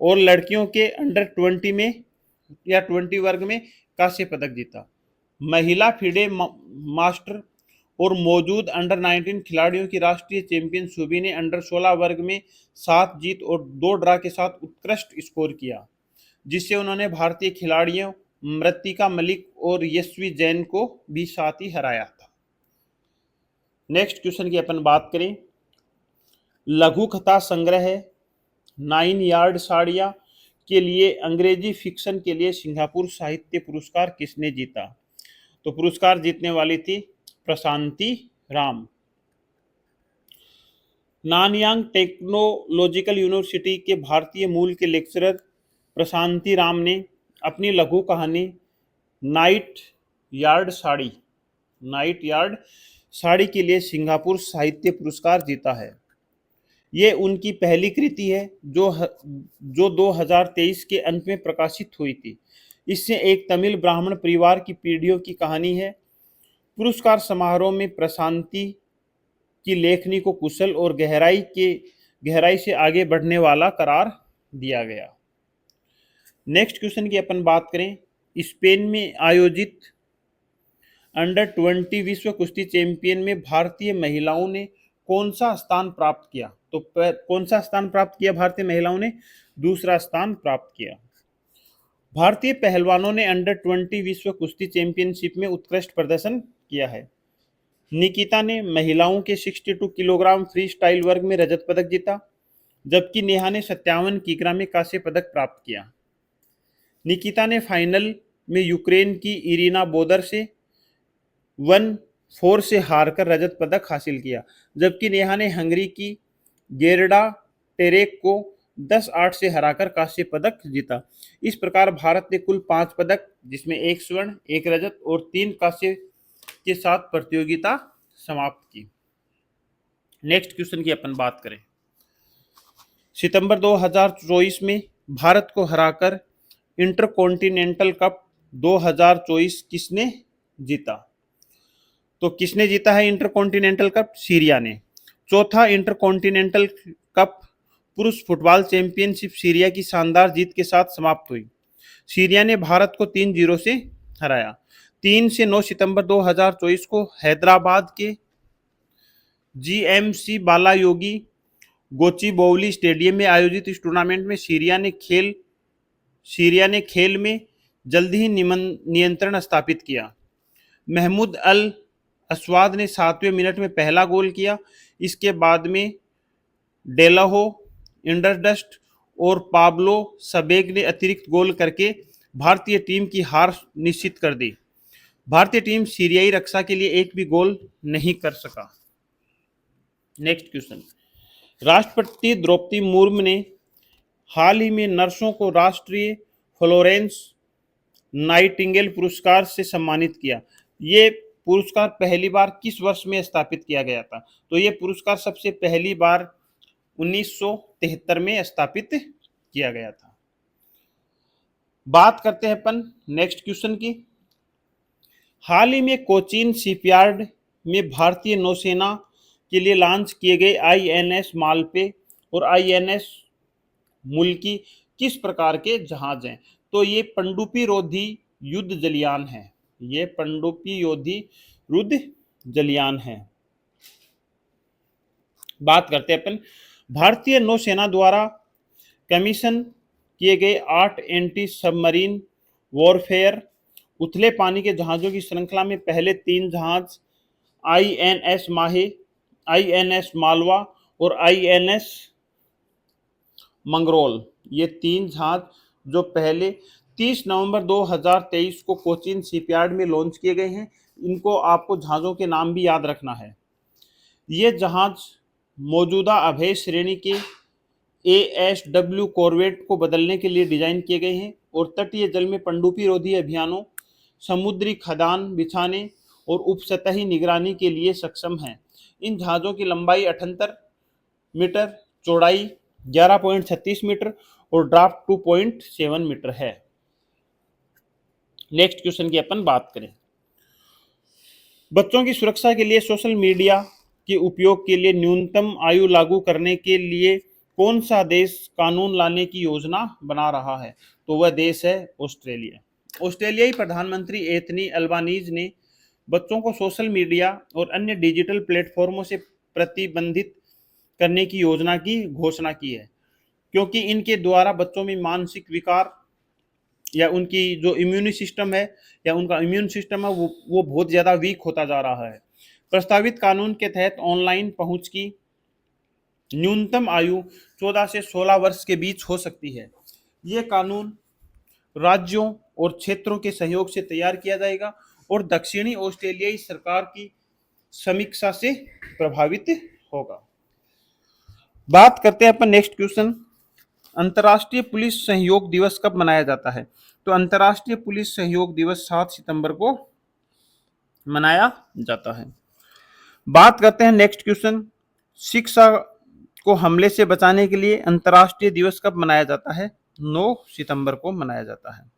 और लड़कियों के अंडर 20 में या 20 वर्ग में कांस्य पदक जीता। महिला फिडे मास्टर और मौजूद अंडर 19 खिलाड़ियों की राष्ट्रीय चैंपियन सुभी ने अंडर 16 वर्ग में 7 जीत और 2 ड्रा के साथ उत्कृष्ट स्कोर किया, जिससे उन्होंने भारतीय खिलाड़ियों मृतिका मलिक और यशवी जैन को भी साथ ही हराया था। नेक्स्ट क्वेश्चन की अपन बात करें, लघु कथा संग्रह 9 यार्ड साड़ियाँ के लिए अंग्रेजी फिक्शन के लिए सिंगापुर साहित्य पुरस्कार किसने जीता? तो पुरस्कार जीतने वाली थी Prashanti Ram. Nanyang Technological University के भारतीय मूल के लेक्चरर प्रशांति राम ने अपनी लघु कहानी नाइट यार्ड साड़ी के लिए सिंगापुर साहित्य पुरस्कार जीता है। ये उनकी पहली कृति है जो 2023 के अंत में प्रकाशित हुई थी। इससे एक तमिल ब्राह्मण परिवार की पीढ़ियों की कहानी है। पुरस्कार समारोह में प्रशांति की लेखनी को कुशल और गहराई से आगे बढ़ने वाला करार दिया गया। नेक्स्ट क्वेश्चन की अपन बात करें, स्पेन में आयोजित अंडर 20 विश्व कुश्ती चैंपियन में भारतीय महिलाओं ने कौन सा स्थान प्राप्त किया? तो कौन सा स्थान प्राप्त किया भारतीय महिलाओं ने? दूसरा स्थान प्राप्त किया। भारतीय पहलवानों ने अंडर 20 विश्व कुश्ती चैंपियनशिप में उत्कृष्ट प्रदर्शन किया है। निकिता ने महिलाओं के 62 किलोग्राम फ्री स्टाइल वर्ग में रजत पदक जीता, जबकि नेहा ने 57 किलोग्राम में कांस्य पदक प्राप्त किया। निकिता ने फाइनल में यूक्रेन की इरिना बोदर से 1-4 से हारकर रजत पदक हासिल किया, जबकि नेहा ने हंगरी की गेरडा टेरेक को 10-8 से हराकर कांस्य पदक जीता। इस प्रकार भारत ने कुल 5 पदक, जिसमें 1 स्वर्ण, 1 रजत और 3 कांस्य के साथ प्रतियोगिता समाप्त की। नेक्स्ट क्वेश्चन की अपन बात करें, सितंबर 2024 में भारत को हराकर इंटरकॉन्टिनेंटल कप 2024 किसने जीता? तो किसने जीता है इंटरकॉन्टिनेंटल कप? सीरिया ने। चौथा इंटरकॉन्टिनेंटल कप पुरुष फुटबॉल चैंपियनशिप सीरिया की शानदार जीत के साथ समाप्त हुई। सीरिया ने भारत को 3-0 से हराया। 3 से 9 सितंबर 2024 को हैदराबाद के जीएमसी बालायोगी गोचिबौली स्टेडियम में आयोजित इस टूर्नामेंट में सीरिया ने खेल में जल्द ही नियंत्रण स्थापित किया। महमूद अल अस्वाद ने 7वें मिनट में पहला गोल किया। इसके बाद में डेलाहो इंडरडस्ट और पाब्लो सबेग ने अतिरिक्त गोल करके भारतीय टीम की हार निश्चित कर दी। भारतीय टीम सीरियाई रक्षा के लिए एक भी गोल नहीं कर सका। नेक्स्ट क्वेश्चन, राष्ट्रपति द्रौपदी मुर्मू ने हाल ही में नर्सों को राष्ट्रीय फ्लोरेंस नाइटिंगेल पुरस्कार से सम्मानित किया। ये पुरस्कार पहली बार किस वर्ष में स्थापित किया गया था? तो ये पुरस्कार सबसे पहली बार 1973 में स्थापित किया गया था। बात करते हैं अपन नेक्स्ट क्वेश्चन की, हाल ही में कोचीन शिपयार्ड में भारतीय नौसेना के लिए लॉन्च किए गए आईएनएस मालपे और आईएनएस मुल्की किस प्रकार के जहाज हैं? तो ये पनडुब्बी रोधी युद्ध जलयान है। ये पनडुब्बी रोधी युद्ध जलयान है। बात करते हैं अपन भारतीय नौसेना द्वारा कमीशन किए गए 8 एंटी सबमरीन वॉरफेयर उथले पानी के जहाजों की श्रृंखला में पहले 3 जहाज आईएनएस माहे, आईएनएस मालवा और आईएनएस मंगरोल, ये 3 जहाज जो पहले 30 नवंबर 2023 को कोचीन शिपयार्ड में लॉन्च किए गए हैं, इनको आपको जहाज़ों के नाम भी याद रखना है। ये जहाज मौजूदा अभय श्रेणी के ASW कॉर्वेट को बदलने के लिए डिजाइन किए गए हैं और तटीय जल में पनडुब्बी रोधी अभियानों, समुद्री खदान बिछाने और उपसतही निगरानी के लिए सक्षम हैं। इन जहाज़ों की लंबाई 78 मीटर, चौड़ाई 11.36 मीटर और ड्राफ्ट 2.7 मीटर है। नेक्स्ट क्वेश्चन की अपन बात करें, बच्चों की सुरक्षा के लिए सोशल मीडिया के उपयोग के लिए न्यूनतम आयु लागू करने के लिए कौन सा देश कानून लाने की योजना बना रहा है? तो वह देश है ऑस्ट्रेलिया। ऑस्ट्रेलियाई प्रधानमंत्री एंथनी अल्बानीज ने बच्चों को सोशल मीडिया और अन्य डिजिटल प्लेटफॉर्मों से प्रतिबंधित करने की योजना की घोषणा की है, क्योंकि इनके द्वारा बच्चों में मानसिक विकार या उनकी जो इम्यून सिस्टम है वो बहुत ज़्यादा वीक होता जा रहा है। प्रस्तावित कानून के तहत ऑनलाइन पहुंच की न्यूनतम आयु 14 से 16 वर्ष के बीच हो सकती है। ये कानून राज्यों और क्षेत्रों के सहयोग से तैयार किया जाएगा और दक्षिणी ऑस्ट्रेलियाई सरकार की समीक्षा से प्रभावित होगा। बात करते हैं अपन नेक्स्ट क्वेश्चन, अंतर्राष्ट्रीय पुलिस सहयोग दिवस कब मनाया जाता है? तो अंतर्राष्ट्रीय पुलिस सहयोग दिवस 7 सितंबर को मनाया जाता है। बात करते हैं नेक्स्ट क्वेश्चन, शिक्षा को हमले से बचाने के लिए अंतर्राष्ट्रीय दिवस कब मनाया जाता है? 9 सितंबर को मनाया जाता है।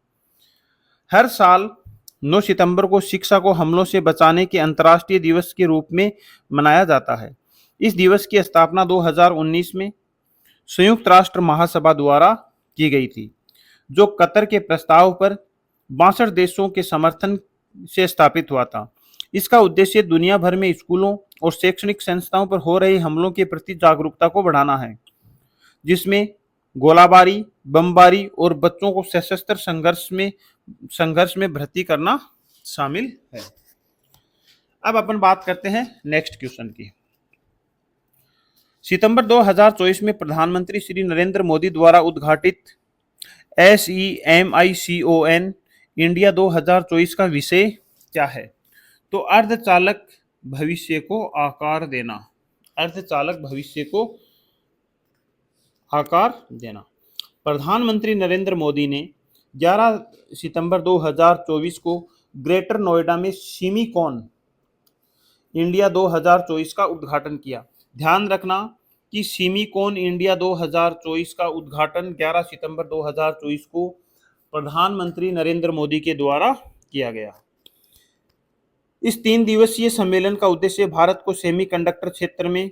हर साल 9 सितंबर को शिक्षा को हमलों से बचाने के अंतर्राष्ट्रीय दिवस के रूप में मनाया जाता है। इस दिवस की स्थापना 2019 में संयुक्त राष्ट्र महासभा द्वारा की गई थी, जो कतर के प्रस्ताव पर 62 देशों के समर्थन से स्थापित हुआ था। इसका उद्देश्य दुनिया भर में स्कूलों और शैक्षणिक संस्थाओं पर हो रहे हमलों के प्रति जागरूकता को बढ़ाना है, जिसमें गोलाबारी, बमबारी और बच्चों को सशस्त्र संघर्ष में भर्ती करना शामिल है। अब अपन बात करते हैं नेक्स्ट क्वेश्चन की। सितंबर 2024 में प्रधानमंत्री श्री नरेंद्र मोदी द्वारा उद्घाटित SEMICON इंडिया 2024 का विषय क्या है? तो अर्धचालक भविष्य को आकार देना। अर्धचालक भविष्य को आकार देना। प्रधानमंत्री नरेंद्र मोदी ने 11 सितंबर 2024 को ग्रेटर नोएडा में सिमिकॉन इंडिया 2024 का उद्घाटन किया? ध्यान रखना कि सिमिकोन इंडिया 2024 का उद्घाटन 11 सितंबर 2024 को प्रधानमंत्री नरेंद्र मोदी के द्वारा किया गया। इस 3 दिवसीय सम्मेलन का उद्देश्य भारत को सेमीकंडक्टर क्षेत्र में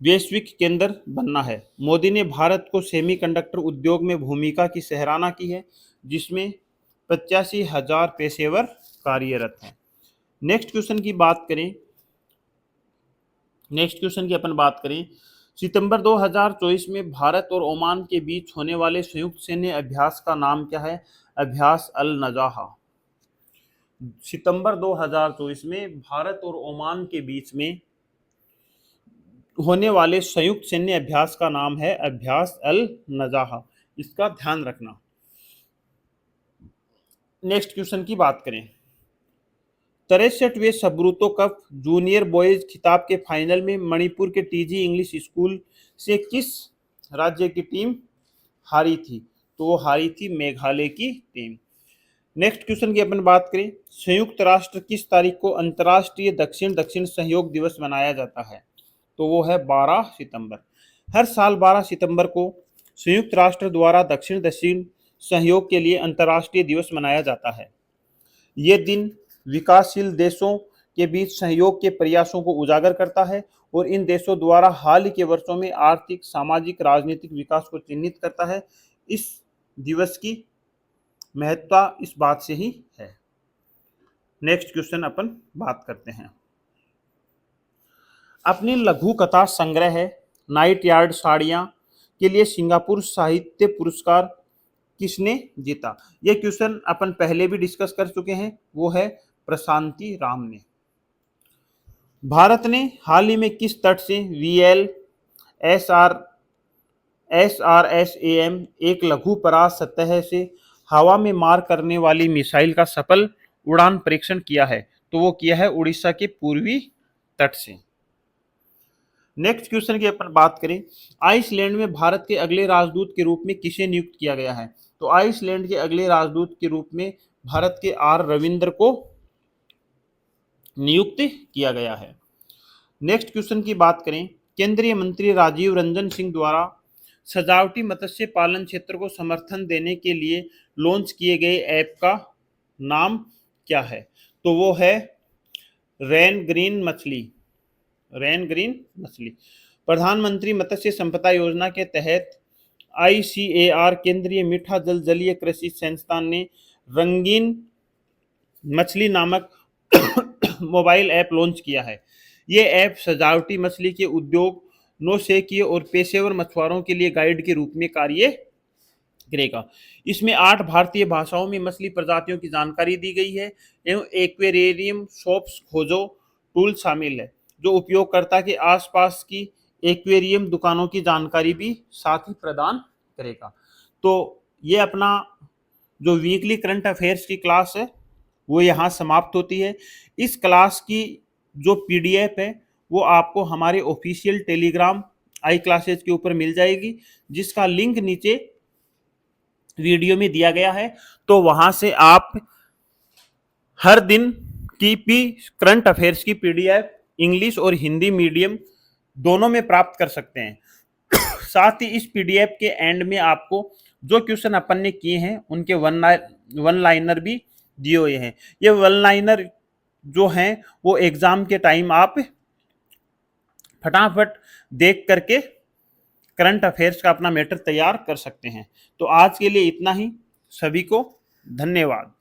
वैश्विक केंद्र बनना है। मोदी ने भारत को सेमीकंडक्टर उद्योग में भूमिका की सराहना की है, जिसमें 85,000 पेशेवर कार्यरत हैं। नेक्स्ट क्वेश्चन की अपन बात करें, सितंबर 2024 में भारत और ओमान के बीच होने वाले संयुक्त सैन्य अभ्यास का नाम क्या है? अभ्यास अल नजाहा। सितंबर 2024 में भारत और ओमान के बीच में होने वाले संयुक्त सैन्य अभ्यास का नाम है अभ्यास अल नजाहा। इसका ध्यान रखना। नेक्स्ट क्वेश्चन की बात करें, 63वें सबरूतो कप जूनियर बॉयज खिताब के फाइनल में मणिपुर के टीजी इंग्लिश स्कूल से किस राज्य की टीम हारी थी? तो वो हारी थी मेघालय की टीम। नेक्स्ट क्वेश्चन की अपन बात करें, संयुक्त राष्ट्र किस तारीख को अंतर्राष्ट्रीय दक्षिण दक्षिण सहयोग दिवस मनाया जाता है? तो वो है 12 सितंबर। हर साल 12 सितंबर को संयुक्त राष्ट्र द्वारा दक्षिण दक्षिण सहयोग के लिए अंतर्राष्ट्रीय दिवस मनाया जाता है। ये दिन विकासशील देशों के बीच सहयोग के प्रयासों को उजागर करता है और इन देशों द्वारा हाल ही के वर्षों में आर्थिक, सामाजिक, राजनीतिक विकास को चिन्हित करता है। इस दिवस की महत्ता इस बात से ही है। नेक्स्ट क्वेश्चन अपन बात करते हैं, अपनी लघु कथा संग्रह नाइट यार्ड साड़ियाँ के लिए सिंगापुर साहित्य पुरस्कार किसने जीता? यह क्वेश्चन अपन पहले भी डिस्कस कर चुके हैं, वो है प्रशांति राम ने। भारत ने हाल ही में किस तट से VL SRSAM एक लघु पराग सतह से हवा में मार करने वाली मिसाइल का सफल उड़ान परीक्षण किया है? तो वो किया है उड़ीसा के पूर्वी तट से। नेक्स्ट क्वेश्चन की अपन बात करें, आइसलैंड में भारत के अगले राजदूत के रूप में किसे नियुक्त किया गया है? तो आइसलैंड के अगले राजदूत के रूप में भारत के R रविंद्र को नियुक्त किया गया है। नेक्स्ट क्वेश्चन की बात करें, केंद्रीय मंत्री राजीव रंजन सिंह द्वारा सजावटी मत्स्य पालन क्षेत्र को समर्थन देने के लिए लॉन्च किए गए ऐप का नाम क्या है? तो वो है रेन ग्रीन मछली। प्रधानमंत्री मत्स्य संपदा योजना के तहत ICAR केंद्रीय मीठा जल जलीय कृषि संस्थान ने रंगीन मछली नामक मोबाइल ऐप लॉन्च किया है। ये ऐप सजावटी मछली के उद्योग, नौसेकीय और पेशेवर मछुआरों के लिए गाइड के रूप में कार्य करेगा। इसमें 8 भारतीय भाषाओं में मछली प्रजातियों की जानकारी दी गई है एवं एक्वेरियम शॉप्स खोजो टूल शामिल है, जो उपयोगकर्ता के आसपास की एक्वेरियम दुकानों की जानकारी भी साथ ही प्रदान करेगा। तो ये अपना जो वीकली करंट अफेयर्स की क्लास है वो यहाँ समाप्त होती है। इस क्लास की जो PDF है वो आपको हमारे ऑफिशियल टेलीग्राम आई क्लासेज के ऊपर मिल जाएगी, जिसका लिंक नीचे वीडियो में दिया गया है। तो वहां से आप हर दिन की करंट अफेयर्स की PDF इंग्लिश और हिंदी मीडियम दोनों में प्राप्त कर सकते हैं। साथ ही इस PDF के एंड में आपको जो क्वेश्चन अपन ने किए हैं उनके वन लाइनर भी दिए हुए हैं। ये वन लाइनर जो हैं वो एग्जाम के टाइम आप फटाफट देख करके करंट अफेयर्स का अपना मैटर तैयार कर सकते हैं। तो आज के लिए इतना ही। सभी को धन्यवाद।